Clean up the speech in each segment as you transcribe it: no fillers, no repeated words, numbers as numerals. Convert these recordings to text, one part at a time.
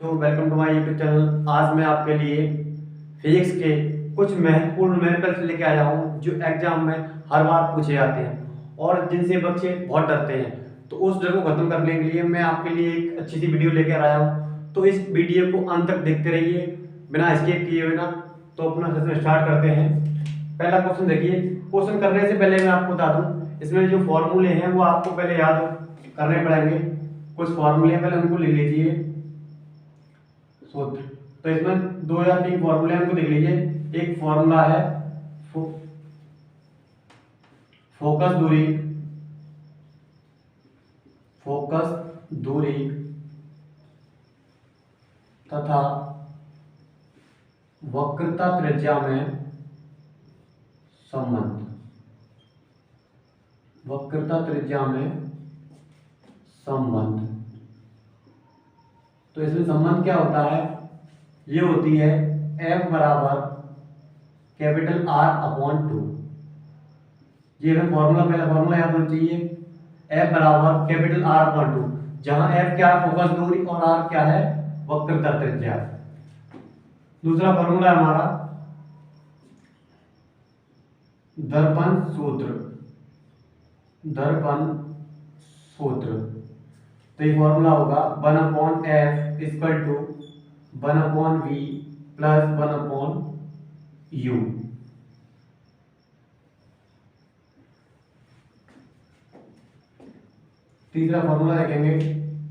तो welcome to my YouTube channel. आज मैं आपके लिए फिजिक्स के कुछ महत्वपूर्ण न्यूमेरिकल्स लेके आया हूँ जो एग्जाम में हर बार पूछे जाते हैं और जिनसे बच्चे बहुत डरते हैं। तो उस डर को खत्म करने के लिए मैं आपके लिए एक अच्छी सी वीडियो लेकर आया हूँ। तो इस वीडियो को अंत तक देखते रहिए बिना स्किप किए बिना। तो अपना सेशन स्टार्ट करते हैं। पहला क्वेश्चन देखिए। क्वेश्चन करने से पहले मैं आपको बता दूं, इसमें जो फॉर्मूले हैं वो आपको पहले याद करने पड़ेंगे। कुछ फॉर्मूले पहले उनको लिख लीजिए, सूत्र। तो इसमें दो या तीन फॉर्मूले हमको देख लीजिए। एक फॉर्मूला है फोकस दूरी, फोकस दूरी तथा वक्रता त्रिज्या में संबंध, वक्रता त्रिज्या में संबंध। तो इसमें संबंध क्या होता है? ये होती है F बराबर कैपिटल R अपॉन 2। ये हमें फॉर्मूला, पहला फॉर्मूला याद होना चाहिए। F बराबर कैपिटल R अपॉन 2, जहां F क्या है? फोकस दूरी, और R क्या है? वक्रता त्रिज्या। दूसरा फॉर्मूला है हमारा दर्पण सूत्र, दर्पण सूत्र। तो ये फॉर्मूला होगा 1 upon F equal to 1 upon V plus 1 upon U. तीसरा फॉर्मूला देखेंगे,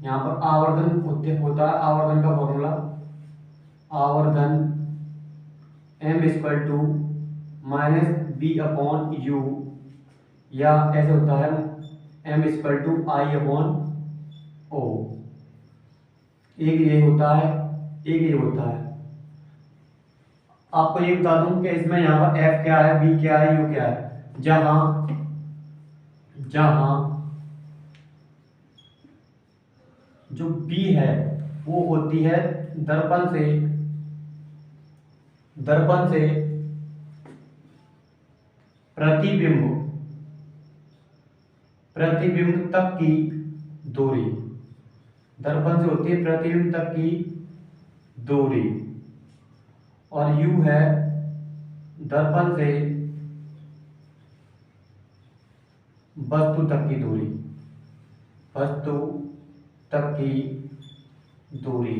यहाँ पर आवर्धन होता है। आवर्धन का फॉर्मूला, आवर्धन m equal to minus v upon u, या ऐसे होता है m equal to I upon O. एक ये होता है, एक ये होता है। आपको ये बता दूं कि इसमें यहाँ पर f क्या है, b क्या है, u क्या है। जहां जहां जो b है वो होती है दर्पण से, दर्पण से प्रतिबिंब, प्रतिबिंब तक की दूरी। दर्पण से होती है प्रतिबिंब तक की दूरी, और u है दर्पण से वस्तु तक की दूरी, वस्तु तक की दूरी।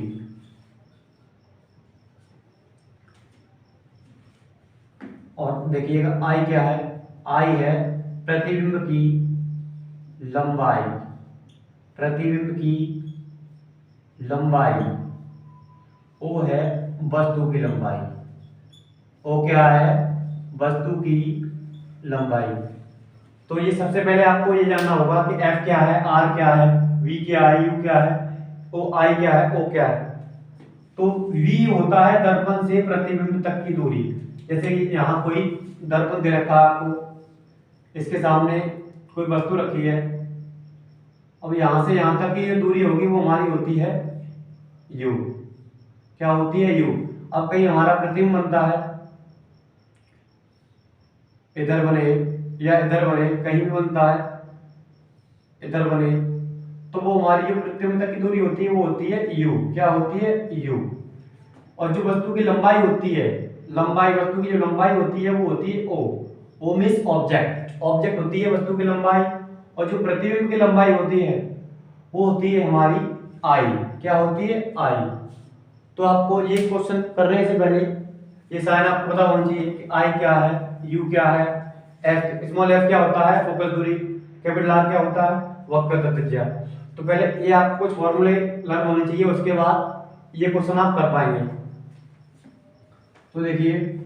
और देखिएगा I क्या है? I है प्रतिबिंब की लंबाई, प्रतिबिंब की लंबाई। O है वस्तु की लंबाई। O क्या है? वस्तु की लंबाई। तो ये सबसे पहले आपको ये जानना होगा कि F क्या है, R क्या है, V क्या है, U क्या है, O I क्या है, O क्या है। तो V होता है दर्पण से प्रतिबिंब तक की दूरी। जैसे कि यहाँ कोई दर्पण दे रखा है आपको, इसके सामने कोई वस्तु रखी है। अब यहाँ से यहाँ तक की जो दूरी होगी वो हमारी होती है U। क्या होती है? U। अब कहीं हमारा प्रतिबिंब बनता है, इधर बने या इधर बने, कहीं भी बनता है, इधर बने, तो वो हमारी जो प्रतिबिंब तक की दूरी होती है वो होती है U। क्या होती है? U। और जो वस्तु की लंबाई होती है, लंबाई, वस्तु की जो लंबाई होती है वो होती है O। O means object, object होती है वस्तु की लंबाई। और जो प्रतिबिंब की लंबाई होती है वो होती है हमारी I। क्या होती है? I। तो आपको ये क्वेश्चन करने से पहले ये साइन आपको पता होना चाहिए कि I क्या है, U क्या है, F, स्मॉल f क्या होता है? फोकस दूरी। कैपिटल R क्या होता है? वक्रता त्रिज्या। तो पहले ये आपको कुछ फॉर्मूले लर्न होने चाहिए, उसके बाद ये क्वेश्चन आप कर पाएंगे। तो देखिए,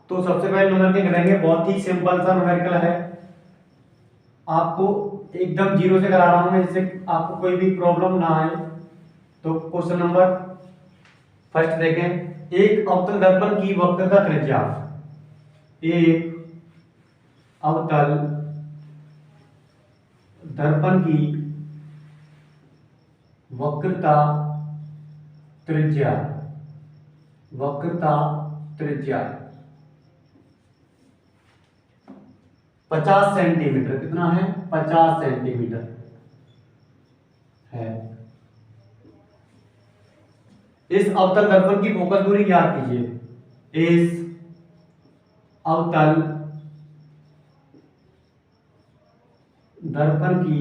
तो सबसे पहले न्यूमेरिकल करेंगे। बहुत ही सिंपल सा न्यूमेरिकल है, आपको एकदम जीरो से करा रहा हूं मैं, जिससे आपको कोई भी प्रॉब्लम ना आए। तो क्वेश्चन नंबर फर्स्ट देखें। एक अवतल दर्पण की वक्रता त्रिज्या, एक अवतल दर्पण की वक्रता त्रिज्या, वक्रता त्रिज्या 50 सेंटीमीटर। कितना है? 50 सेंटीमीटर है। इस अवतल दर्पण की फोकस दूरी ज्ञात कीजिए। इस अवतल दर्पण की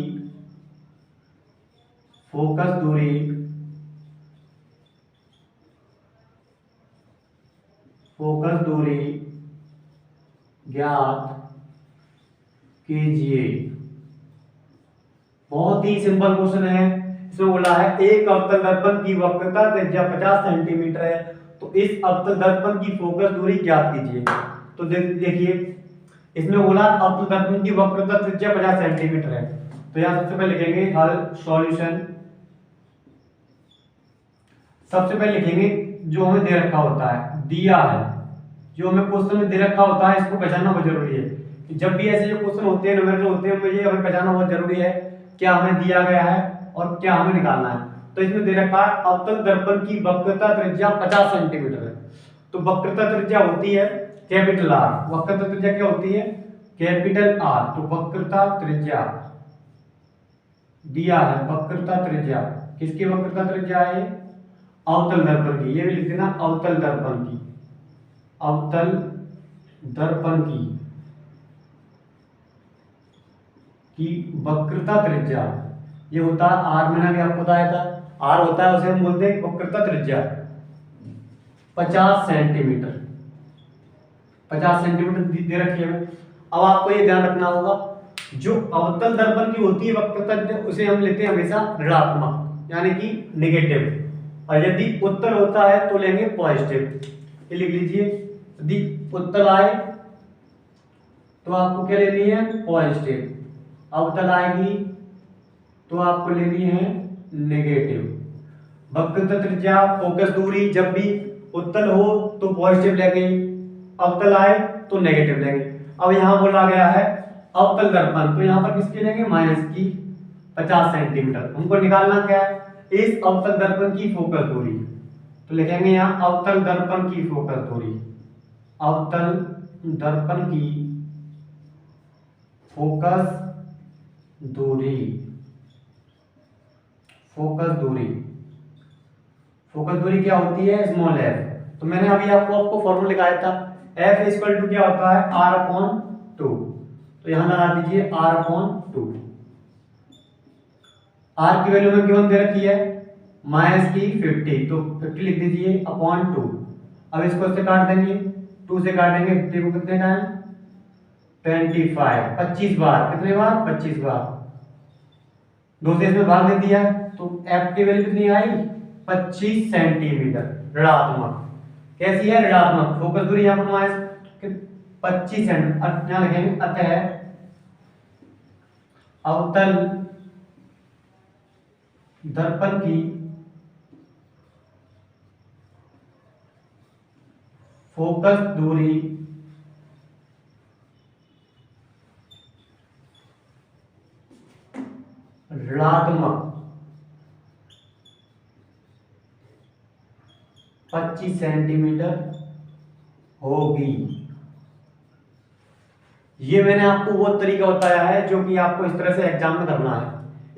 फोकस दूरी ज्ञात कीजिए। बहुत ही सिंपल क्वेश्चन है। इसमें बोला है एक अवतल दर्पण की वक्रता त्रिज्या 50 सेंटीमीटर है, तो इस अवतल दर्पण की फोकस दूरी ज्ञात कीजिए। तो देखिए इसमें बोला अवतल दर्पण की वक्रता त्रिज्या 50 सेंटीमीटर है, तो यहां सबसे पहले लिखेंगे हल सॉल्यूशन। सबसे पहले लिखेंगे जो हमें दे रखा होता है, दिया है जो हमें क्वेश्चन में दे रखा होता है, इसको पहचानना बहुत जरूरी है कि जब भी ऐसे जो क्वेश्चन होते हैं न्यूमेरिकल होते हैं, ये हमें पहचानना बहुत जरूरी है क्या हमें दिया गया है और क्या हमें निकालना है। तो इसमें दे रखा है अवतल दर्पण की वक्रता त्रिज्या 50 सेंटीमीटर है, तो वक्रता त्रिज्या होती है कैपिटल आर। वक्रता त्रिज्या क्या होती है? Capital R. तो वक्रता त्रिज्या दिया है, वक्रता त्रिज्या किसकी वक्रता त्रिज्या है? अवतल दर्पण की। ये भी लिख देना अवतल दर्पण की। अवतल दर्पण की वक्रता त्रिज्या ये होता है आर। मैंने अभी आपको बताया था आर होता है, उसे हम बोलते हैं वक्रता त्रिज्या 50 सेंटीमीटर। 50 सेंटीमीटर दे रखी है। अब आपको ये ध्यान रखना होगा जो अवतल दर्पण की होती है वक्रता उसे हम लेते हैं हमेशा ऋणात्मक यानी कि नेगेटिव, और यदि उत्तल होता है तो लेंगे पॉजिटिव। ये लिख लीजिए यदि उत्तल आए तो आपको क्या लेनी है? पॉजिटिव। अवतल आएगी तो आपको लेनी है नेगेटिव। वक्रता त्रिज्या फोकस दूरी जब भी उत्तल हो तो पॉजिटिव लेंगे, अवतल आए तो नेगेटिव लेंगे। अब यहां बोला गया है अवतल दर्पण, तो यहां पर किसकी लेंगे? माइनस की 50 सेंटीमीटर। हमको निकालना क्या है? इस अवतल दर्पण की फोकस दूरी। तो लिखेंगे यहां अवतल दर्पण की फोकस दूरी। अवतल दर्पण की फोकस दूरी। फोकस दूरी क्या होती है? Small F. तो मैंने अभी आपको फॉर्मूला लिखाया था एफ इक्वल टू क्या होता है? R upon 2। तो यहां लगा दीजिए आर अपॉन 2। आर की वैल्यू में क्यों दे रखी है? माइनस की 50, तो 50 लिख दीजिए अपॉन 2। अब इसको से काट देंगे, 2 से काटेंगे 50 को कितने टाइम? 25 25 बार। कितने बार? 25 बार। 2 से इसमें भाग दे दिया तो एफ की वैल्यू कितनी आई? 25 सेंटीमीटर ऋणात्मक। कैसी है? ऋणात्मक। फोकस दूरी यहां पर माइनस 25 सेंटीमीटर। यहां लिखेंगे अतः अवतल दर्पण की फोकस दूरी ऋणात्मक 25 सेंटीमीटर होगी। ये मैंने आपको वो तरीका बताया है जो कि आपको इस तरह से एग्जाम में करना है।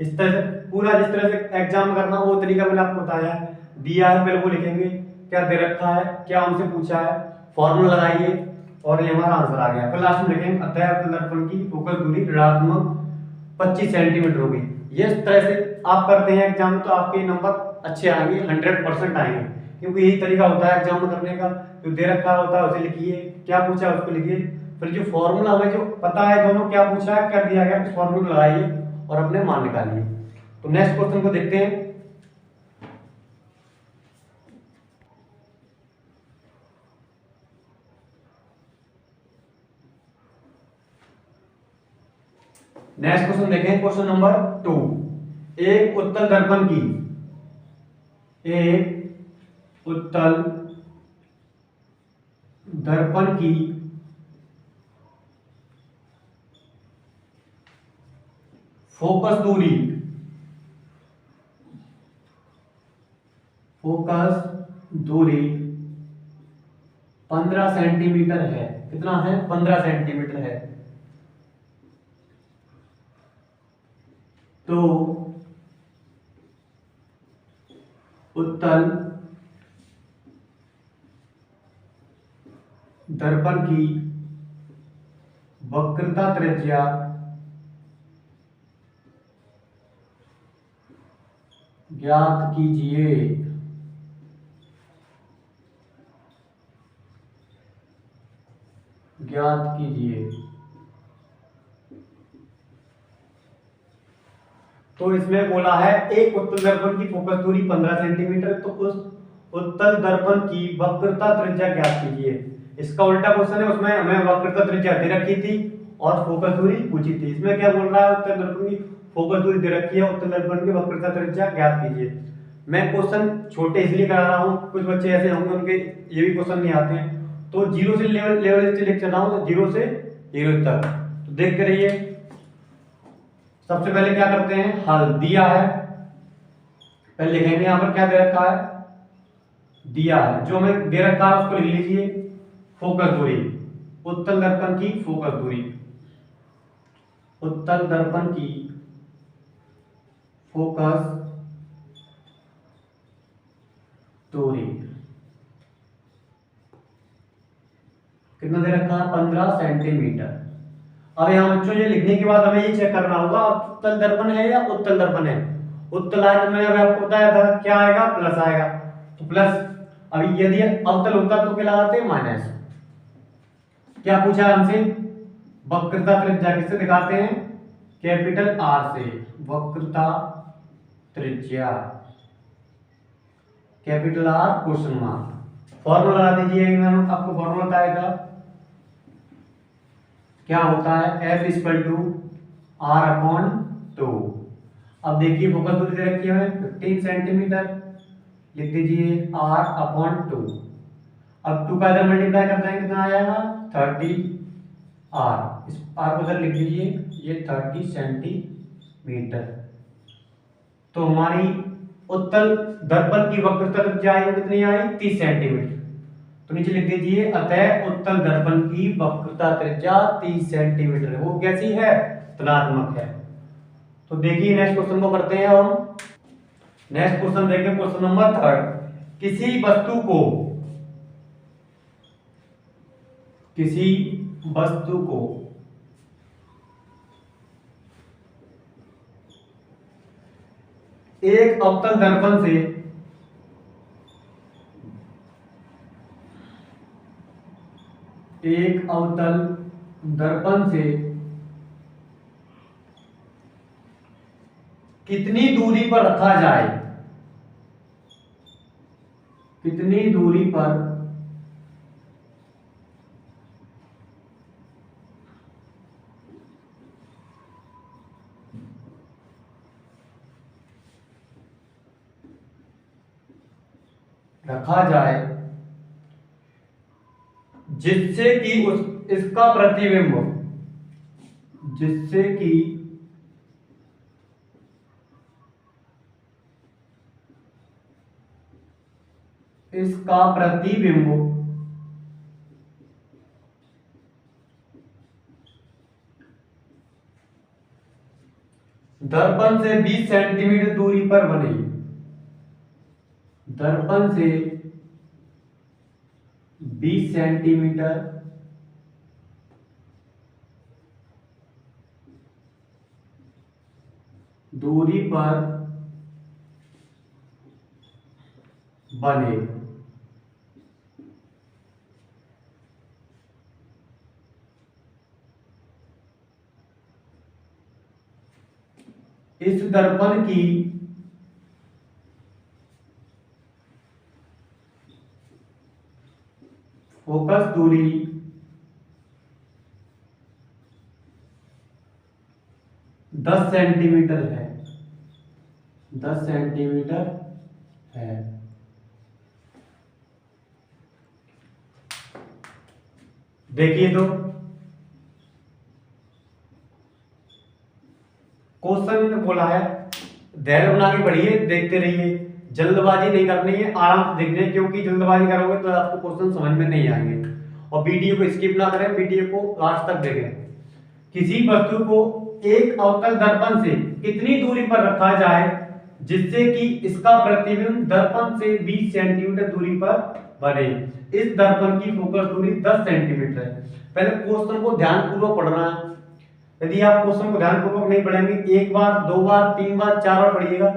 इस तरह से पूरा जिस तरह से एग्जाम में करना वो तरीका मैंने आपको बताया है। दिया है पहले वो लिखेंगे क्या दे रखा है, क्या हमसे पूछा है, फॉर्मूला लगाइए और ये हमारा आंसर आ गया। फिर लास्ट में लिखेंगे अतः अवतल दर्पण की फोकस दूरी ऋणात्मक 25 सेंटीमीटर होगी। ये इस तरह से आप करते हैं एग्जाम में तो आपके नंबर अच्छे आएंगे, 100% आएंगे, क्योंकि यही तरीका होता है एग्जाम में करने का। जो दे रखा होता है उसे लिखिए, क्या पूछा है उसको लिखिए, फिर जो फॉर्मूला हमें जो पता है दोनों क्या पूछा है क्या दिया गया, उस फॉर्मूला लगाइए और अपने मान निकालिए। तो नेक्स्ट क्वेश्चन को देखते हैं। नेक्स्ट क्वेश्चन देखें, क्वेश्चन नंबर 2। एक उत्तल दर्पण की फोकस दूरी 15 सेंटीमीटर है। कितना है? 15 सेंटीमीटर है। तो उत्तल दर्पण की वक्रता त्रिज्या ज्ञात कीजिए। ज्ञात कीजिए। तो इसमें बोला है एक उत्तल दर्पण की फोकस दूरी 15 सेंटीमीटर, तो उस उत्तल दर्पण की वक्रता त्रिज्या ज्ञात कीजिए। इसका उल्टा क्वेश्चन है, उसमें हमें वक्रता त्रिज्या दे रखी थी और फोकस दूरी पूछी थी। इसमें क्या बोल रहा है, उत्तल दर्पण की फोकस दूरी दे रखी है, उत्तल दर्पण की वक्रता त्रिज्या ज्ञात कीजिए। मैं क्वेश्चन छोटे इसलिए करा रहा हूँ, कुछ बच्चे ऐसे होंगे उनके ये भी क्वेश्चन नहीं आते हैं, तो जीरो से लेवल से लिख चला हूँ, जीरो से हीरो तक। तो देखते रहिए। सबसे पहले क्या करते हैं, हल दिया है, पहले लिखेंगे यहाँ पर क्या दे रखा है, दिया है, जो हमें दे रखा है उसको लिख लीजिए। फोकस दूरी, उत्तल दर्पण की फोकस दूरी, उत्तल दर्पण की फोकस दूरी कितना दे रखा है, 15 सेंटीमीटर। अब यहाँ बच्चों ये लिखने के बाद हमें ये चेक करना होगा उत्तल दर्पण है या उत्तल दर्पण है। उत्तल आए तो मैंने अभी आपको बताया था क्या आएगा, प्लस आएगा, तो प्लस। अभी यदि अवतल होता तो क्या लगाते, माइनस। क्या पूछा हमसे, वक्रता त्रिज्या किससे दिखाते हैं, कैपिटल आर से। वक्रता त्रिज्या capital R question mark. Formula लगा दीजिए, आपको फॉर्मूला बताया था क्या होता है, F equal to R upon 2। अब देखिए फोकस दूरी दे रखी है 15 सेंटीमीटर, लिख दीजिए R अपॉन 2। अब 2 का इधर मल्टीप्लाई कर देंगे कितना आ जाएगा, 30 R। इस R को इधर लिख दीजिए, ये 30 सेंटीमीटर। तो हमारी उत्तल दर्पण की वक्रता त्रिज्या आई कितनी आई, 30 सेंटीमीटर। तो नीचे लिख दीजिए अतः उत्तल दर्पण की वक्रता त्रिज्या 30 सेंटीमीटर है। वो कैसी है, धनात्मक है। तो देखिए नेक्स्ट क्वेश्चन को करते हैं हम। नेक्स्ट क्वेश्चन देखें, क्वेश्चन नंबर 3। किसी वस्तु को एक अवतल दर्पण से कितनी दूरी पर रखा जाए, कितनी दूरी पर रखा जाए जिससे कि इसका प्रतिबिंब, जिससे कि इसका प्रतिबिंब दर्पण से 20 सेंटीमीटर दूरी पर बने। दर्पण से 20 सेंटीमीटर दूरी पर बने। इस दर्पण की फोकस दूरी 10 सेंटीमीटर है, 10 सेंटीमीटर है। देखिए तो क्वेश्चन में बोला है, धैर्य बना के पढ़िए, देखते रहिए, जल्दबाजी नहीं करनी है, आराम से देखना है, क्योंकि जल्दबाजी करोगे तो आपको क्वेश्चन समझ में नहीं आएंगे। और वीडियो को स्किप ना करें, वीडियो को लास्ट तक देखें। किसी वस्तु को एक अवतल दर्पण से कितनी दूरी पर रखा जाए जिससे कि इसका प्रतिबिंब दर्पण से 20 सेंटीमीटर दूरी पर बने। इस दर्पण की फोकस दूरी 10 सेंटीमीटर है। पहले क्वेश्चन को ध्यानपूर्वक पढ़ना है। यदि आप क्वेश्चन को ध्यानपूर्वक नहीं पढ़ेंगे, एक बार, दो बार, तीन बार, चार बार पढ़िएगा,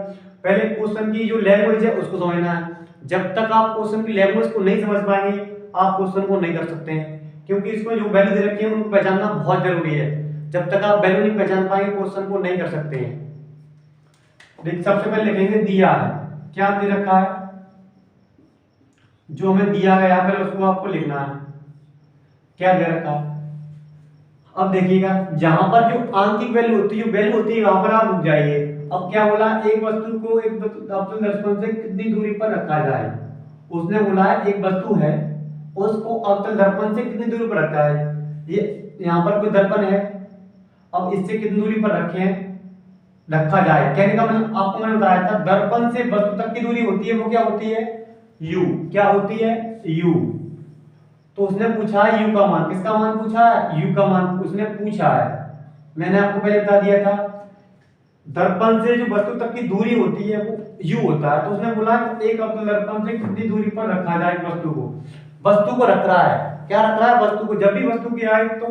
पहले क्वेश्चन की जो लैंग्वेज है उसको समझना है। जब तक आप क्वेश्चन की लैंग्वेज को नहीं समझ पाएंगे, आप क्वेश्चन को नहीं कर सकते हैं, क्योंकि इसमें जो वैल्यू दे रखी है उनको पहचानना बहुत जरूरी है। जब तक आप वैल्यू नहीं पहचान पाएंगे, क्वेश्चन को नहीं कर सकते हैं। देख, सबसे पहले लिखेंगे दिया है, क्या दे रखा है, जो हमें दिया है यहाँ पर उसको आपको लिखना है, क्या दे रखा है। अब देखिएगा, जहां पर जो आंतरिक वैल्यू होती है, वैल्यू होती है, वहां पर आप रुक जाइए। अब क्या बोला, एक वस्तु को एक अवतल दर्पण से कितनी दूरी पर रखा जाए। उसने बोला है एक वस्तु है, उसको अवतल दर्पण से कितनी दूरी पर रखा है। ये यहाँ पर कोई दर्पण है, अब इससे कितनी दूरी पर रखा जाए। कहने का मतलब आपको मैंने बताया था, दर्पण से वस्तु तक की दूरी होती है वो क्या होती है, u। क्या होती है, u। तो उसने पूछा है u का मान, किसका मान पूछा है, u का मान उसने पूछा है। मैंने आपको पहले बता दिया था, दर्पण से जो वस्तु तक की दूरी होती है वो u होता है। तो उसने बोला कि एक अवतल दर्पण से कितनी दूरी पर रखा जाए वस्तु को रख रहा है, क्या रख रहा है, वस्तु को। जब भी वस्तु की आए तो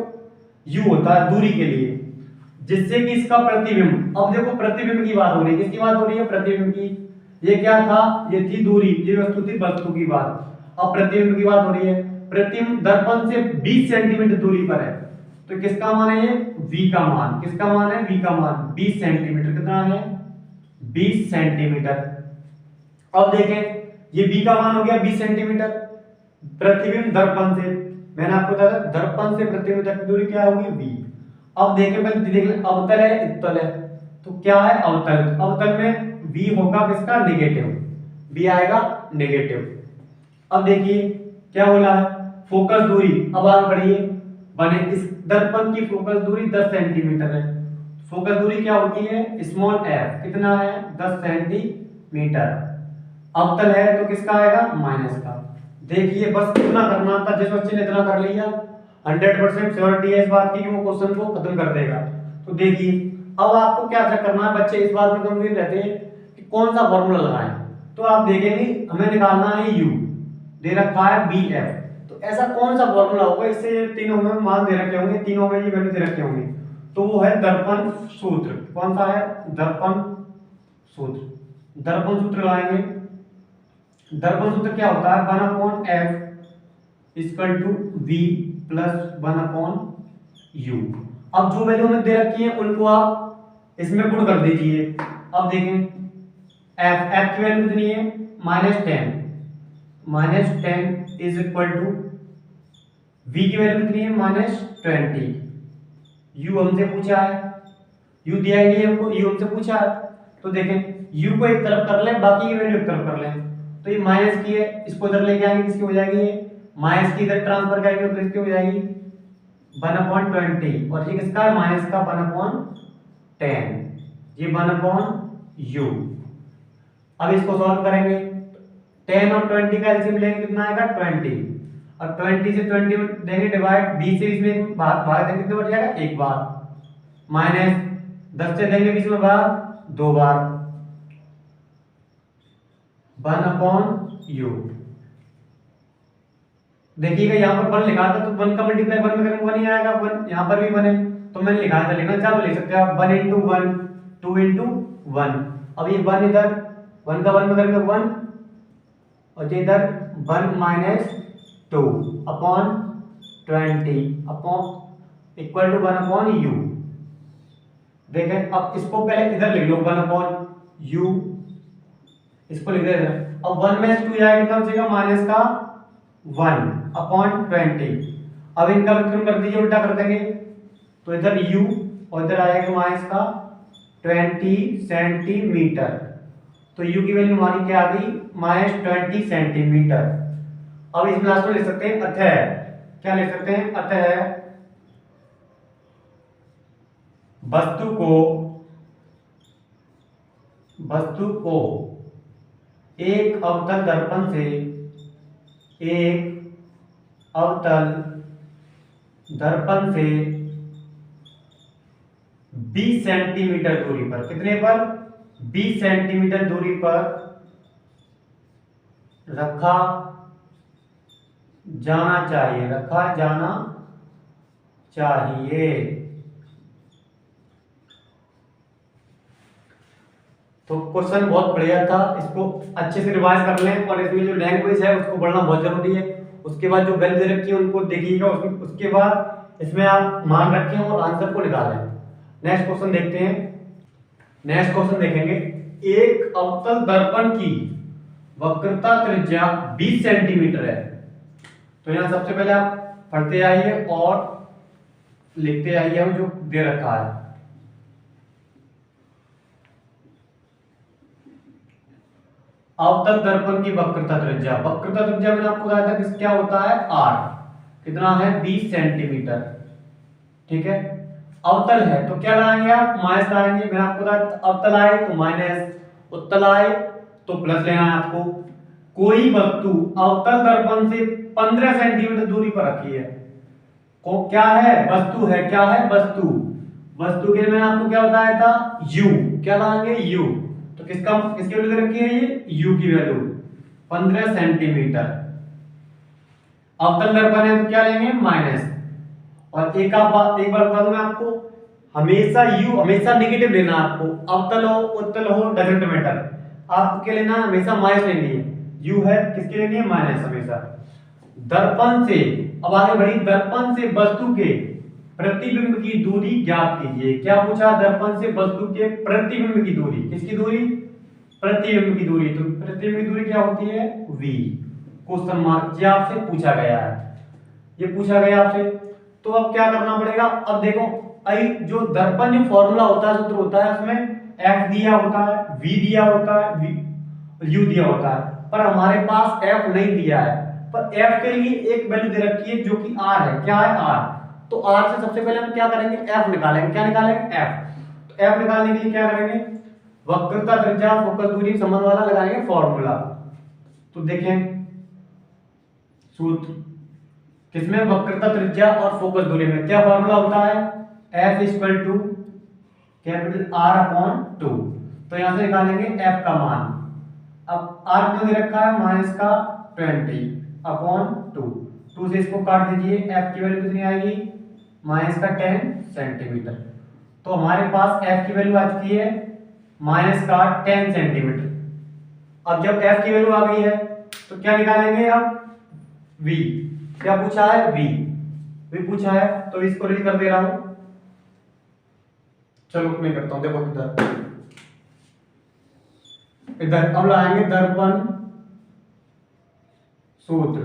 u होता है दूरी के लिए, जिससे कि इसका प्रतिबिंब। अब देखो, प्रतिबिंब की बात हो रही है, किसकी बात हो रही है, प्रतिबिंब की। ये क्या था, ये थी दूरी, ये वस्तु थी, वस्तु की बात। अब प्रतिबिंब की बात हो रही है। प्रतिबिंब दर्पण से 20 सेंटीमीटर दूरी पर है, तो किसका मान है ये, v का मान। किसका मान है, v का मान 20 सेंटीमीटर। कितना है, 20 सेंटीमीटर। अब देखें, ये v का मान हो गया 20 सेंटीमीटर। प्रतिबिंब दर्पण से, मैंने आपको बताया दर्पण से प्रतिबिंब तक की दूरी क्या होगी, v। अब देखें, पहले देख लें, अवतल है, इत्तल है, तो क्या है, अवतल। अवतल में v होगा किसका, नेगेटिव, v आएगा नेगेटिव। अब देखिए क्या बोला है, फोकस दूरी। अब आगे बढ़िए, बने इस दर्पण की फोकस दूरी 10 सेंटीमीटर है। फोकस दूरी क्या होती है, स्मॉल f। कितना है, 10 सेंटीमीटर। अवतल है तो किसका आएगा, माइनस का। देखिए, बस इतना करना था, जिस बच्चे ने इतना कर लिया 100% श्योरिटी है इस बात की कि वो क्वेश्चन को खत्म कर देगा। तो देखिए, अब आपको क्या करना है, बच्चे इस बात में गंभीर रहते हैं कि कौन सा फॉर्मूला लगाएं। तो आप देखेंगे, हमें निकालना है u, दे रखा है bf। तो ऐसा कौन सा फॉर्मूला होगा, इससे तीनों में मान दे रखे होंगे, तीनों में ये वैल्यू दे रखे होंगे, तो वो है दर्पण सूत्र। कौन सा है, दर्पण सूत्र। दर्पण सूत्र लगाएंगे। दर्पण सूत्र क्या होता है, 1/f equal to v plus 1/u। अब जो वैल्यू हमें दे रखी है उनको आप इसमें गुण कर दीजिए। अब देखें, f की वैल्यू कितनी है, -10। -10 इज इक्वल टू v की वैल्यू कितनी है, -20। u हमसे पूछा है, u दिया ही नहीं हमको, u हमसे पूछा है। तो देखें, u को एक तरफ कर ले, बाकी की वैल्यू एक तरफ कर लें। तो ये माइनस की है, इसको इधर लेके आएंगे, किसकी हो जाएगी, ये माइनस की इधर ट्रांसफर करेंगे तो किसकी हो जाएगी, 1/20। और ये किसका है, माइनस का 1/10, ये 1/u। अब इसको सॉल्व करेंगे, 10 और 20 का एलसीएम लेंगे, कितना आएगा, 20। और 20 से 20 देंगे डिवाइड, 20 से इसमें भाग देंगे, कितने बच जाएगा, एक बार। माइनस 10 से देंगे 20 में भाग, दो बार, 1/u। देखिएगा, यहाँ पर 1 लिखा था, तो 1 का मल्टीप्लाई 1 में करेंगे 1 ही आएगा, 1 यहाँ पर भी 1 है, तो मैंने लिखा था, लिखना चाहो ले सकते हो आप, 1 × 1, 2 × 1। अब ये 1 इधर, 1 का 1 में करेंगे 1, और ये इधर 1 - 2 upon 20 upon equal to 1/u। देखें, अब इसको पहले इधर लिख लो, 1/u, इसको लिख दे। अब 1 में 2 जाएगा, कितना बचेगा, माइनस का 1/20। अब इनका विकर्ण कर दीजिए, उल्टा कर देंगे, तो इधर u और इधर आएगा माइनस का 20 सेंटीमीटर। तो u की वैल्यू हमारी क्या आ गई, -20 सेंटीमीटर। अब इस लास्ट को लिख सकते हैं अतः, क्या लिख सकते हैं, अतः वस्तु को एक अवतल दर्पण से, एक अवतल दर्पण से 20 सेंटीमीटर दूरी पर, कितने पर? 20 सेंटीमीटर दूरी पर रखा जाना चाहिए, रखा जाना चाहिए। तो क्वेश्चन बहुत बढ़िया था, इसको अच्छे से रिवाइज कर लें और इसमें जो लैंग्वेज है उसको पढ़ना बहुत जरूरी है। उसके बाद जो वैल्यू दे रखी है उनको देखिएगा, उसके बाद इसमें आप मान रखें और आंसर को निकालें। नेक्स्ट क्वेश्चन देखते हैं। नेक्स्ट क्वेश्चन देखेंगे, एक अवतल दर्पण की वक्रता त्रिज्या 20 सेंटीमीटर है। तो यहां सबसे पहले आप पढ़ते आइए और लिखते आइए जो दे रखा है। अवतल दर्पण की वक्रता त्रिज्या, वक्रता त्रिज्या मैंने आपको बताया था कि क्या होता है? आर। कितना है? 20 सेंटीमीटर। ठीक है, अवतल है तो क्या लाएंगे आप? माइनस लाएंगे। मैंने आपको बताया अवतल आए तो माइनस, उत्तल आए तो प्लस लेना है आपको। कोई वस्तु अवतल दर्पण से 15 सेंटीमीटर दूरी पर रखी है, को क्या है? वस्तु है। क्या है? वस्तु। वस्तु के लिए मैंने आपको क्या बताया था? u। क्या लाएंगे? u। तो किसकी वैल्यू दे रखी है? ये u की वैल्यू 15 सेंटीमीटर। अवतल दर्पण है तो क्या लेंगे? माइनस। और एक बार बता दूं मैं आपको, हमेशा u हमेशा नेगेटिव लेना आपको, अवतल हो उत्तल हो डजंट मैटर, आपको क्या लेना है? हमेशा माइनस लेनी है। u है, किसकी लेनी है? माइनस हमेशा। दर्पण से, अब आगे बढ़ी, दर्पण से वस्तु के प्रतिबिंब की दूरी ज्ञात कीजिए। क्या पूछा? दर्पण से वस्तु के प्रतिबिंब की दूरी। किसकी दूरी? प्रतिबिंब की दूरी। तो प्रतिबिंब की दूरी क्या होती है? v। क्वेश्चन मार्क, ये आपसे पूछा गया है, ये पूछा गया आपसे। तो अब क्या करना पड़ेगा? अब देखो, आई जो दर्पण जो फॉर्मूला होता है, सूत्र होता है, उसमें f दिया होता है, v दिया होता है, u दिया होता है, पर हमारे पास f नहीं दिया है। पर f के लिए एक वैल्यू दे रखी है जो कि r है। क्या है? r। तो r से सबसे पहले हम क्या करेंगे? f निकालेंगे। क्या निकालेंगे? f। तो f निकालने के लिए क्या करेंगे? वक्रता त्रिज्या फोकस दूरी संबंध वाला लगाएंगे फॉर्मूला। तो देखें सूत्र किसमें? वक्रता त्रिज्या और फोकस दूरी में क्या फॉर्मूला होता है? f equal to capital R upon 2। तो यहां से निकालेंगे f का मान। अब R को दे रखा है माइनस का 20 अपॉन 2। 2 से इसको काट दीजिए, f की वैल्यू कितनी आएगी? माइनस का 10 सेंटीमीटर। तो हमारे पास f की वैल्यू आ चुकी है माइनस का 10 सेंटीमीटर। अब जब f की वैल्यू आ गई है तो क्या निकालेंगे? अब v। क्या पूछा है? v पूछा है, तो इसको रीड कर दे रहा हूं। चलो मैं करता हूं, देखो इधर अब लाएंगे दर्पण सूत्र।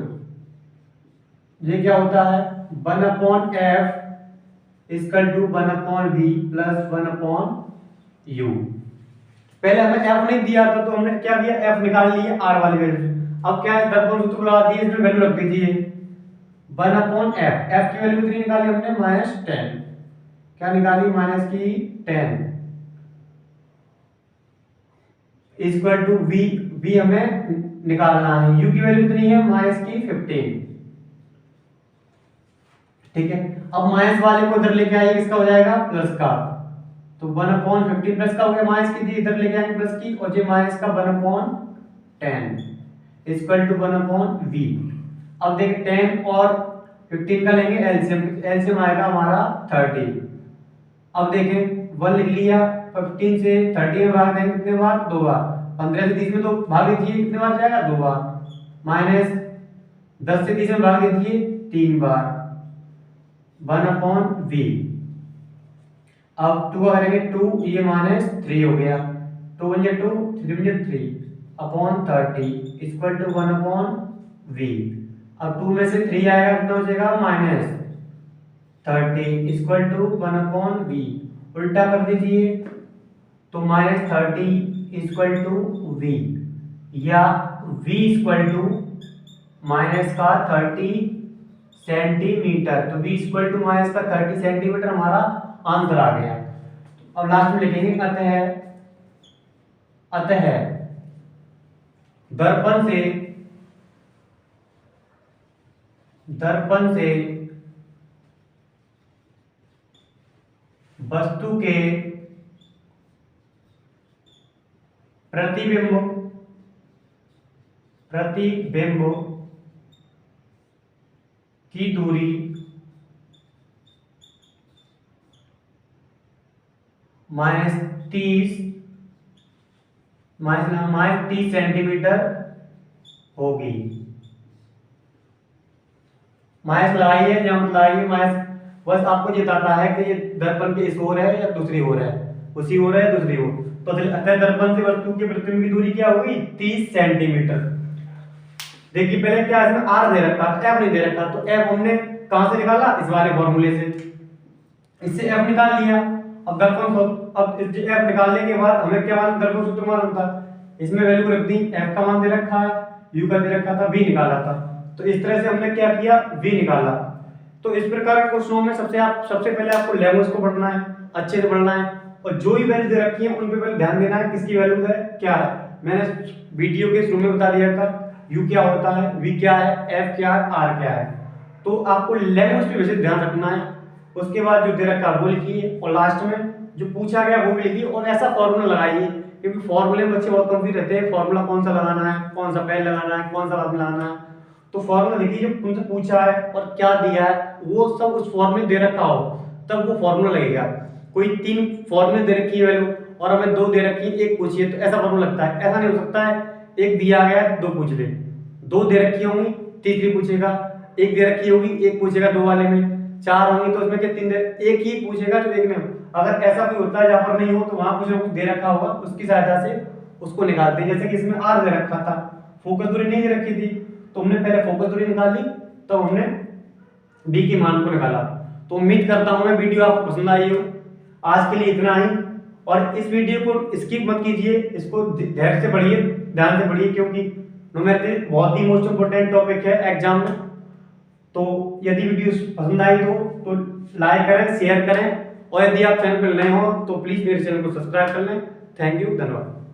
ये क्या होता है? 1 upon f equal to 1 upon v plus 1 upon u। पहले हमें f नहीं दिया था तो हमने क्या किया? f निकाल लिए r वाली वैल्यू। अब क्या है? दर्पण सूत्र लगा दिए, इसमें वैल्यू रख दीजिए 1 अपॉन f की वैल्यू कितनी निकाली हमने? -10। क्या निकाली? माइनस की 10 इक्वल टू v हमें निकालना है, u की वैल्यू कितनी है? माइनस की 15। ठीक है, अब माइनस वाले को इधर लेके आइए, किसका हो जाएगा? प्लस का। तो 1 अपॉन 15 प्लस का हो गया माइनस की थी, इधर लेके आएंगे प्लस की, और ये माइनस का 1 upon 10 equal to 1 upon v। अब देखिए 10 और 15 का लेंगे एलसीएम, एलसीएम आएगा हमारा 30। अब देखें 1 लिख लिया, 15 से 30 में भाग देंगे कितने बार? 2 बार। 15 से 30 में तो भाग दीजिए, कितने बार जाएगा? 2 बार। माइनस 10 से 30 में भाग दीजिए 3 बार, 1 अपॉन v। अब 2 का करेंगे 2, ये माइनस 3 हो गया, 2 1 2 3 1 3 upon 30 equal to 1 upon v। अब 2 में से 3 आएगा, कितना हो जाएगा? -30 इक्वल टू 1 अपॉन v। उल्टा कर दीजिए तो -30 इक्वल टू v, या v इक्वल टू माइनस का 30 सेंटीमीटर। तो v इक्वल टू माइनस का 30 सेंटीमीटर हमारा आंसर आ गया। अब लास्ट में लिखेंगे अतः दर्पण से वस्तु के प्रतिबिंब की दूरी -30 सेंटीमीटर होगी। माइनस लगाइए या मत लगाइए, माइनस बस आपको ये बताता है कि ये दर्पण के इस ओर है या दूसरी ओर है, उसी ओर है दूसरी ओर। तो अतः दर्पण से वस्तु के प्रतिबिंब की दूरी क्या होगी? 30 सेंटीमीटर। देखिए पहले क्या इसमें आर दे रखा था, एफ नहीं दे रखा, तो एफ हमने कहां से निकाला? इस वाले फॉर्मूले से, इससे एफ निकाल लिया। अब दर्पण अब एफ निकालने के बाद हमें क्या मान, दर्पण सूत्र मालूम था, इसमें वैल्यू रख दी, एफ का मान दे रखा है, यू का दे रखा था, वी निकाला था। तो इस तरह से हमने क्या किया? वी निकाला। तो इस प्रकार के क्वेश्चनों में सबसे पहले आपको लेमस को पढ़ना है, अच्छे से पढ़ना है, और जो भी वैल्यू दे रखी है उन पे पहले ध्यान देना है किसकी वैल्यू है, क्या है। मैंने वीडियो के शुरू में बता दिया था यू क्या होता है, वी क्या है, एफ क्या है, आर क्या है। तो आपको लेमस पे वैसे ध्यान रखना है। उसके बाद जो दे रखा वो लिखिए, और लास्ट में जो पूछा गया वो भी लिखिए, और ऐसा फॉर्मूला लगाइए, क्योंकि फॉर्मूले में बच्चे बहुत कंफ्यूज रहते हैं, फॉर्मूला कौन सा लगाना है, कौन सा पहले लगाना है, कौन सा बाद में लगाना है। तो फॉर्मूला देखिए, जो तुमसे पूछा है और क्या दिया है वो सब उस फॉर्मूले दे रखा हो तब वो फॉर्मूला लगेगा। कोई 3 फॉर्मूले दे रखी है वैल्यू और हमें 2 दे रखी है, एक पूछिए, तो ऐसा फॉर्मूला लगता है। ऐसा नहीं हो सकता है एक दिया गया 2 पूछ ले, 2 दे रखी होंगी तीसरी पूछेगा, एक दे रखी होगी एक पूछेगा 2 वाले में, 4 होंगी तो उसमें क्या 3 दे, एक ही पूछेगा जो एक नहीं। अगर ऐसा भी होता है जहां पर नहीं हो तो वहां कुछ ना कुछ दे रखा होगा, उसकी सहायता से उसको निकालते हैं। जैसे कि इसमें आर दे रखा था, फोकस दूरी नहीं दे रखी थी, तो हमने पहले फोकस दूरी निकाली, तो हमने बी के मान को निकाला। तो उम्मीद करता हूं मैं वीडियो आपको पसंद आई हो। आज के लिए इतना ही, और इस वीडियो को स्किप मत कीजिए, इसको धैर्य से पढ़िए, ध्यान से पढ़िए, क्योंकि न्यूमेरिकल बहुत ही मोस्ट इंपोर्टेंट टॉपिक है एग्जाम में। तो यदि वीडियो पसंद आई तो लाइक करें, शेयर करें, और यदि आप चैनल पर नए हो तो प्लीज मेरे चैनल को सब्सक्राइब कर लें। थैंक यू, धन्यवाद।